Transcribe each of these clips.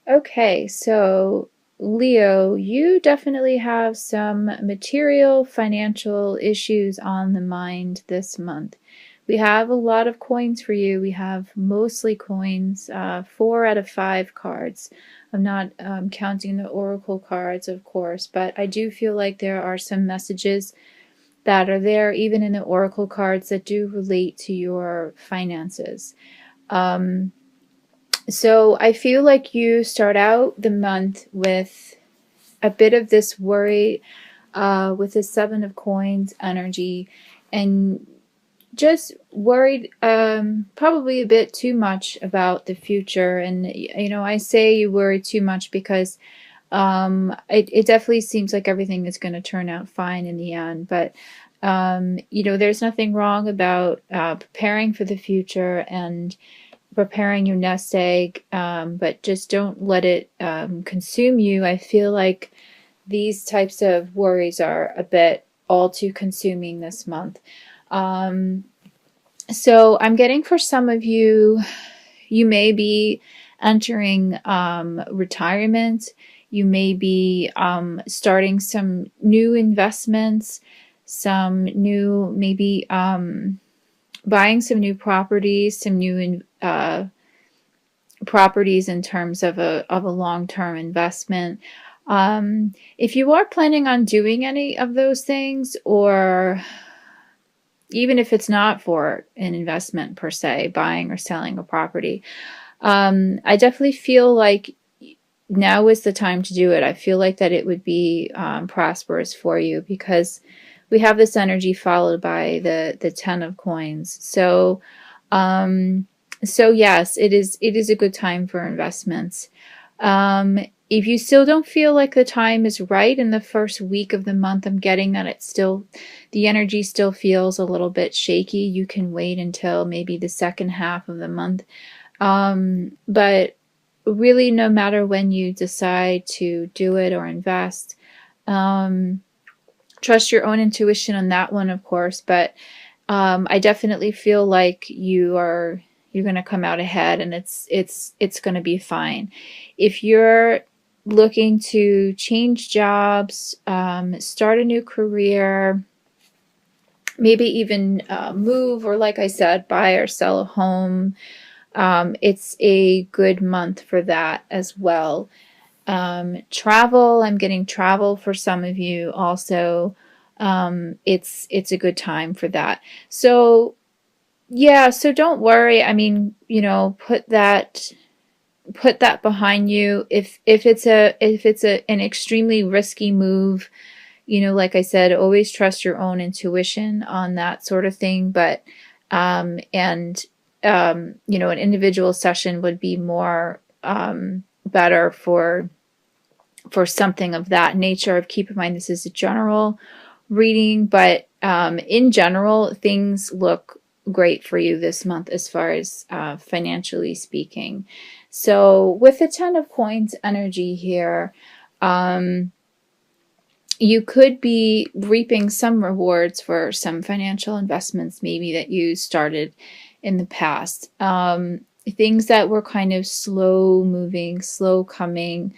Okay, so Leo, you definitely have some material financial issues on the mind this month. We have a lot of coins for you. We have mostly coins, 4 out of 5 cards. I'm not counting the oracle cards, of course, but I do feel like there are some messages that are there, even in the oracle cards, that do relate to your finances. Um, so I feel like you start out the month with a bit of this worry, with the 7 of Coins energy, and just worried, probably a bit too much about the future. And I say you worry too much because it definitely seems like everything is going to turn out fine in the end. But there's nothing wrong about preparing for the future and preparing your nest egg, but just don't let it consume you. I feel like these types of worries are a bit all too consuming this month. Um, so I'm getting, for some of you, you may be entering retirement. You may be starting some new investments, some new, maybe buying some new properties, some new properties in terms of a long-term investment. If you are planning on doing any of those things, or even if it's not for an investment per se, buying or selling a property, I definitely feel like now is the time to do it. I feel like that it would be prosperous for you, because we have this energy followed by the 10 of Coins. So yes, it is a good time for investments. If you still don't feel like the time is right in the first week of the month, I'm getting that the energy still feels a little bit shaky. You can wait until maybe the second half of the month. But really, no matter when you decide to do it or invest, trust your own intuition on that one, of course. But I definitely feel like you're going to come out ahead, and it's going to be fine. If you're looking to change jobs, start a new career, maybe even move, or like I said, buy or sell a home, it's a good month for that as well. Travel, I'm getting travel for some of you also. It's a good time for that. So yeah, so don't worry. I mean, put that behind you. If it's an extremely risky move, like I said, always trust your own intuition on that sort of thing. But and an individual session would be more better for something of that nature. Keep in mind, this is a general reading, but in general, things look great for you this month as far as financially speaking. So with the 10 of Coins energy here, you could be reaping some rewards for some financial investments maybe that you started in the past. Things that were kind of slow moving, slow coming,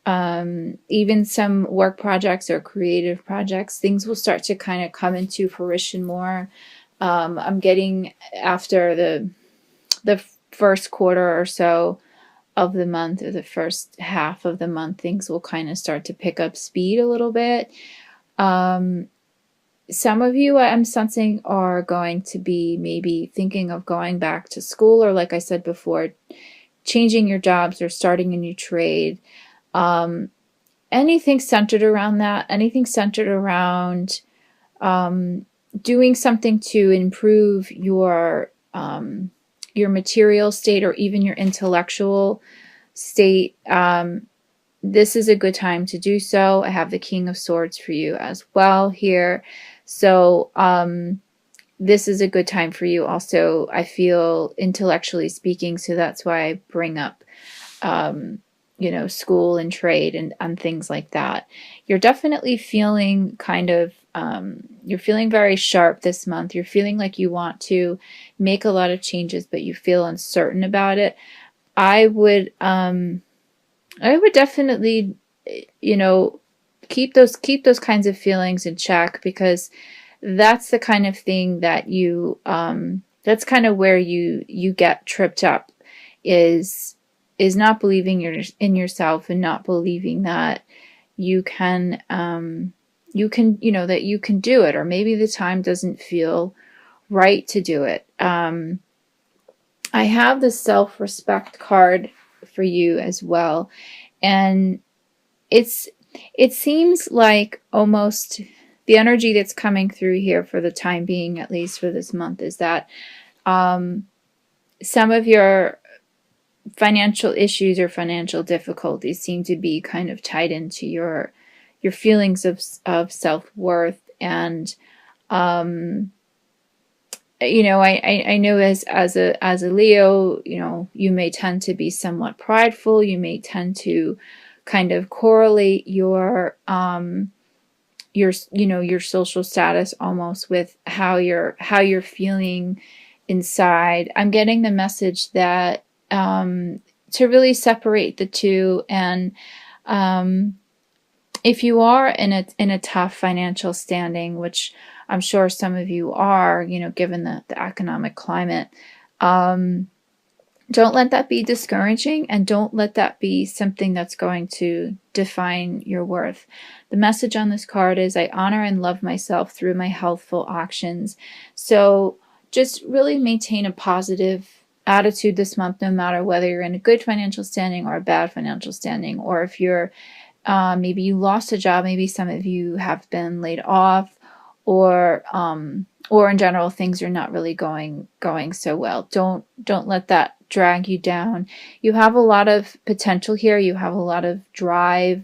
even some work projects or creative projects, things will start to kind of come into fruition more. I'm getting, after the first quarter or so of the month, or the first half of the month, things will kind of start to pick up speed a little bit. Some of you, I'm sensing, are going to be maybe thinking of going back to school, or like I said before, changing your jobs or starting a new trade. Anything centered around that, anything centered around doing something to improve your material state, or even your intellectual state. This is a good time to do so. I have the King of Swords for you as well here. So this is a good time for you also, I feel, intellectually speaking. So that's why I bring up school and trade and things like that. You're definitely feeling kind of, you're feeling very sharp this month. You're feeling like you want to make a lot of changes, but you feel uncertain about it. I would I would definitely, you know, keep those kinds of feelings in check, because that's the kind of thing that that's kind of where you get tripped up, is not believing in yourself, and not believing that you can that you can do it, or maybe the time doesn't feel right to do it. I have the self-respect card for you as well, and it's it seems like almost the energy that's coming through here for the time being, at least for this month, is that um, some of your financial issues or financial difficulties seem to be kind of tied into your feelings of self-worth. And I know as a Leo, you may tend to be somewhat prideful. You may tend to kind of correlate your social status almost with how you're feeling inside. I'm getting the message that to really separate the two, and um, if you are in a tough financial standing, which I'm sure some of you are, given the economic climate, um, don't let that be discouraging, and don't let that be something that's going to define your worth. The message on this card is, I honor and love myself through my healthful actions. So just really maintain a positive attitude this month, no matter whether you're in a good financial standing or a bad financial standing, or if you're maybe you lost a job, maybe some of you have been laid off, or in general things are not really going so well. Don't let that drag you down. You have a lot of potential here. You have a lot of drive.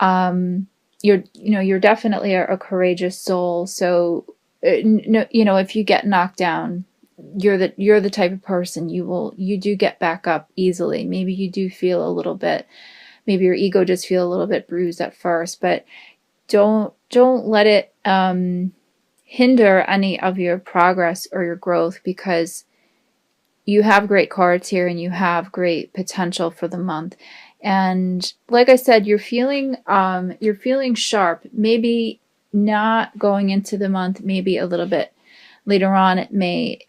You're definitely a courageous soul. So if you get knocked down, you're the type of person, you do get back up easily. Maybe you do feel a little bit, maybe your ego does feel a little bit bruised at first, but don't let it hinder any of your progress or your growth, because you have great cards here and you have great potential for the month. And like I said, you're feeling sharp. Maybe not going into the month, maybe a little bit later on it may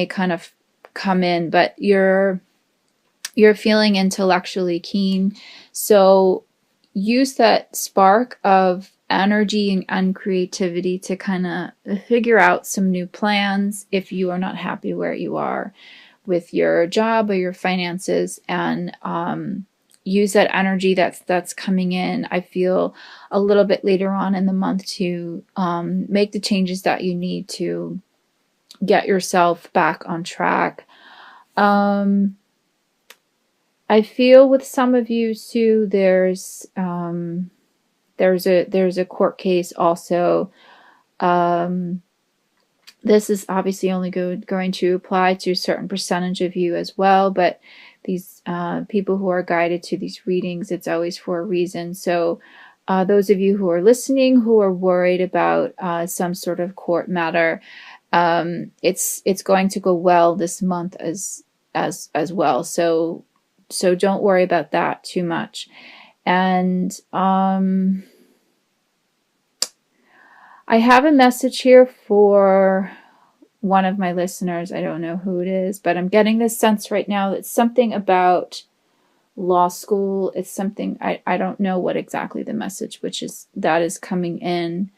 kind of come in, but you're feeling intellectually keen. So use that spark of energy and creativity to kind of figure out some new plans if you are not happy where you are with your job or your finances, and use that energy that's coming in. I feel a little bit later on in the month to make the changes that you need to get yourself back on track. I feel with some of you too, there's a court case also. This is obviously only going to apply to a certain percentage of you as well, but these people who are guided to these readings, it's always for a reason. So those of you who are listening who are worried about some sort of court matter, it's going to go well this month as well. So don't worry about that too much. And I have a message here for one of my listeners. I don't know who it is, but I'm getting this sense right now that something about law school. It's something, I don't know what exactly the message that is coming in.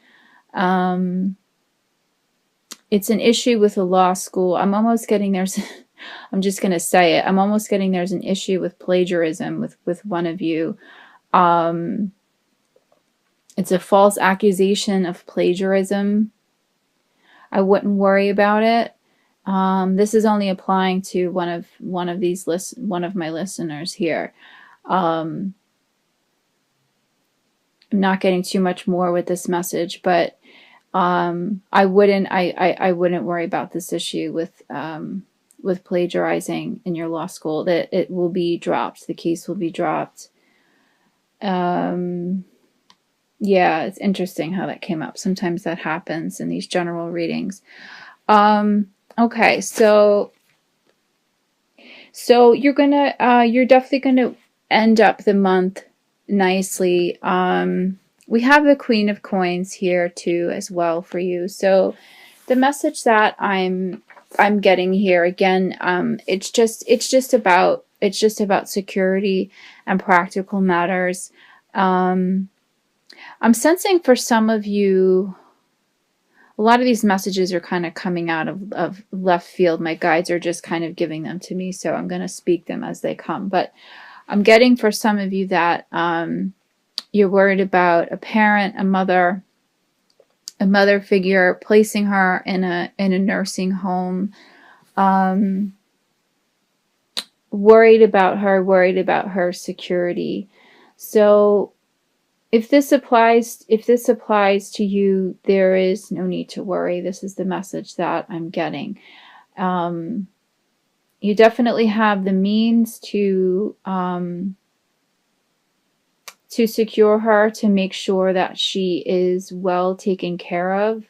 It's an issue with a law school. I'm almost getting I'm just going to say it. I'm almost getting there's an issue with plagiarism with one of you. It's a false accusation of plagiarism. I wouldn't worry about it. This is only applying to one of my listeners here. I'm not getting too much more with this message, but I wouldn't worry about this issue with plagiarizing in your law school. That it will be dropped. The case will be dropped. Yeah, it's interesting how that came up. Sometimes that happens in these general readings. Okay, so you're definitely gonna end up the month nicely. We have the Queen of Coins here too as well for you. So the message that I'm getting here again, it's just about security and practical matters. I'm sensing for some of you, a lot of these messages are kind of coming out of left field. My guides are just kind of giving them to me, so I'm going to speak them as they come. But I'm getting for some of you that you're worried about a parent, a mother figure, placing her in a nursing home, worried about her security. So if this applies to you, there is no need to worry. This is the message that I'm getting. You definitely have the means to secure her, to make sure that she is well taken care of.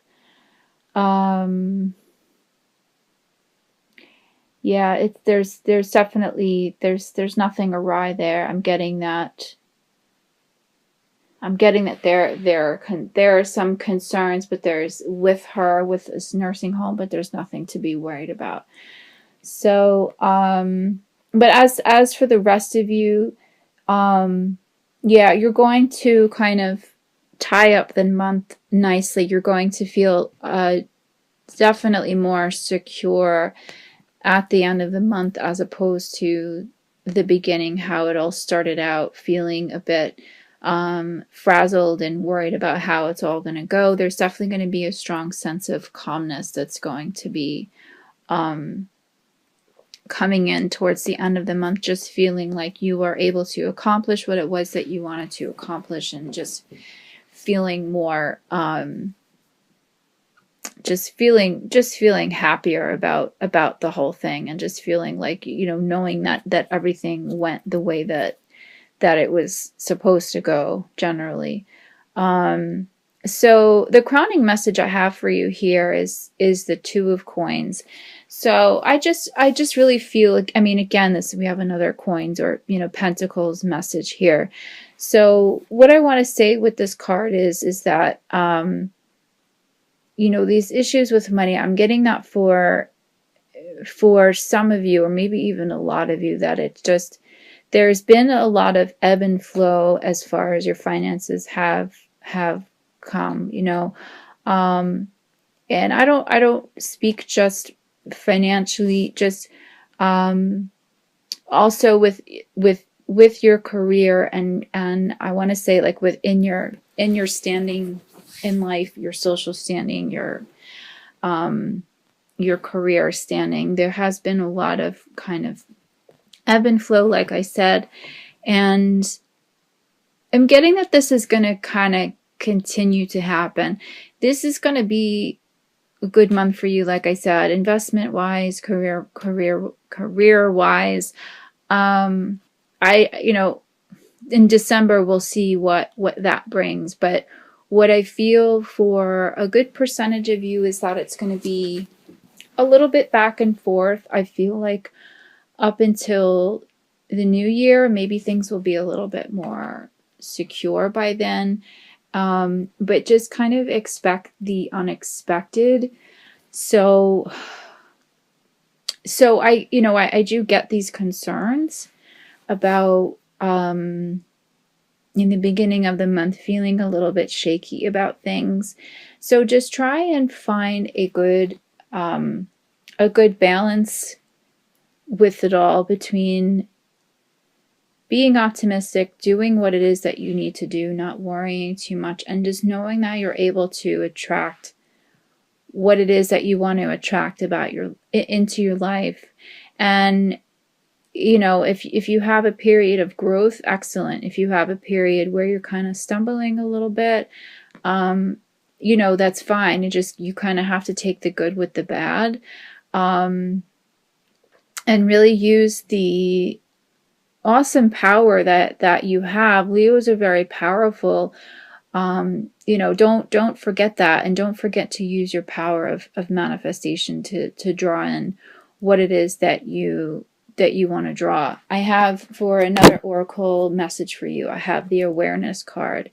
Yeah, there's definitely there's nothing awry there. I'm getting that there are some concerns, but there's with this nursing home, but there's nothing to be worried about. So, but as for the rest of you, yeah, you're going to kind of tie up the month nicely. You're going to feel definitely more secure at the end of the month as opposed to the beginning, how it all started out, feeling a bit frazzled and worried about how it's all going to go. There's definitely going to be a strong sense of calmness that's going to be coming in towards the end of the month, just feeling like you are able to accomplish what it was that you wanted to accomplish, and just feeling more just feeling happier about the whole thing, and just feeling like, knowing that everything went the way that it was supposed to go generally. So the crowning message I have for you here is the Two of Coins. So I just really feel like, again, we have another coins or, pentacles message here. So what I want to say with this card is that, these issues with money, I'm getting that for some of you, or maybe even a lot of you, that it's just, there's been a lot of ebb and flow as far as your finances have come, and I don't speak just financially, just also with your career, and I want to say, like, within your standing in life, your social standing, your career standing. There has been a lot of kind of ebb and flow, like I said, and I'm getting that this is going to kind of continue to happen. This is going to be a good month for you, like I said, investment wise, career wise. In December we'll see what that brings, but what I feel for a good percentage of you is that it's going to be a little bit back and forth. I feel like up until the new year, maybe things will be a little bit more secure by then. But just kind of expect the unexpected. So I do get these concerns about, in the beginning of the month, feeling a little bit shaky about things. So just try and find a good balance with it all, between being optimistic, doing what it is that you need to do, not worrying too much, and just knowing that you're able to attract what it is that you want to attract into your life. And if you have a period of growth, excellent. If you have a period where you're kind of stumbling a little bit, that's fine. You kind of have to take the good with the bad, and really use the awesome power that you have. Leos are very powerful. Don't forget that, and don't forget to use your power of manifestation to draw in what it is that you want to draw. I have, for another oracle message for you, I have the awareness card.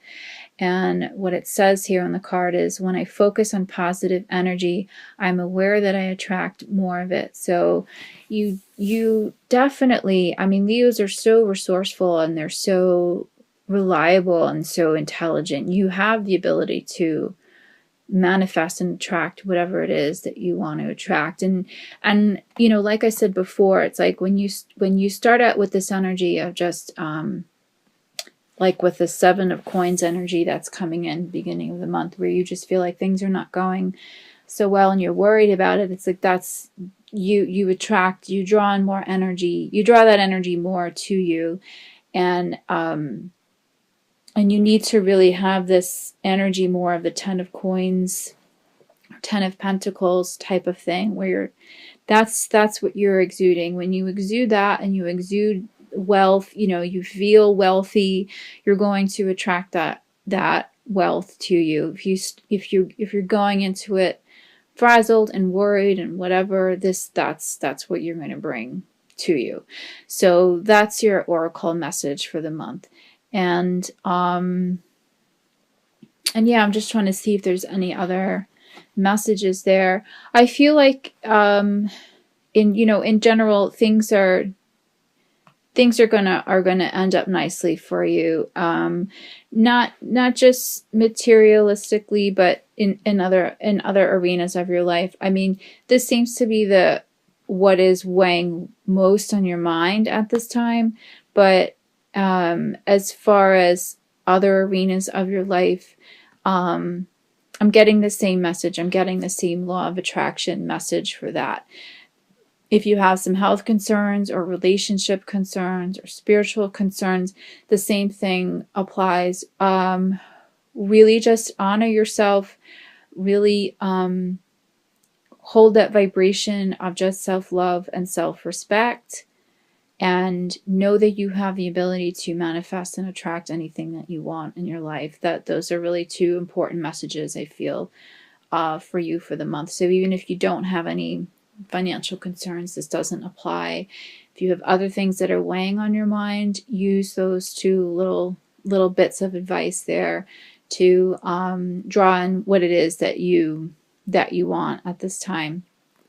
And what it says here on the card is, when I focus on positive energy, I'm aware that I attract more of it. So you definitely, I mean, Leos are so resourceful and they're so reliable and so intelligent. You have the ability to manifest and attract whatever it is that you want to attract. And you know, like I said before, it's like when you start out with this energy of just like with the 7 of coins energy that's coming in beginning of the month, where you just feel like things are not going so well and you're worried about it, it's like that's you attract, you draw in more energy, you draw that energy more to you. And you need to really have this energy more of the 10 of coins, 10 of pentacles type of thing, where you're that's what you're exuding. When you exude that and you exude wealth, you know, you feel wealthy, you're going to attract that wealth to you. If you're going into it frazzled and worried and whatever, that's what you're going to bring to you. So that's your oracle message for the month. And yeah, I'm just trying to see if there's any other messages there. I feel like in general, things are gonna end up nicely for you. Not just materialistically, but in other arenas of your life. I mean, this seems to be what is weighing most on your mind at this time. But as far as other arenas of your life, I'm getting the same message. I'm getting the same law of attraction message for that. If you have some health concerns or relationship concerns or spiritual concerns, the same thing applies. Really just honor yourself. Really hold that vibration of just self-love and self-respect. And know that you have the ability to manifest and attract anything that you want in your life. Those are really 2 important messages, I feel, for you for the month. So even if you don't have any financial concerns, this doesn't apply. If you have other things that are weighing on your mind, use those 2 little bits of advice there to draw in what it is that you want at this time.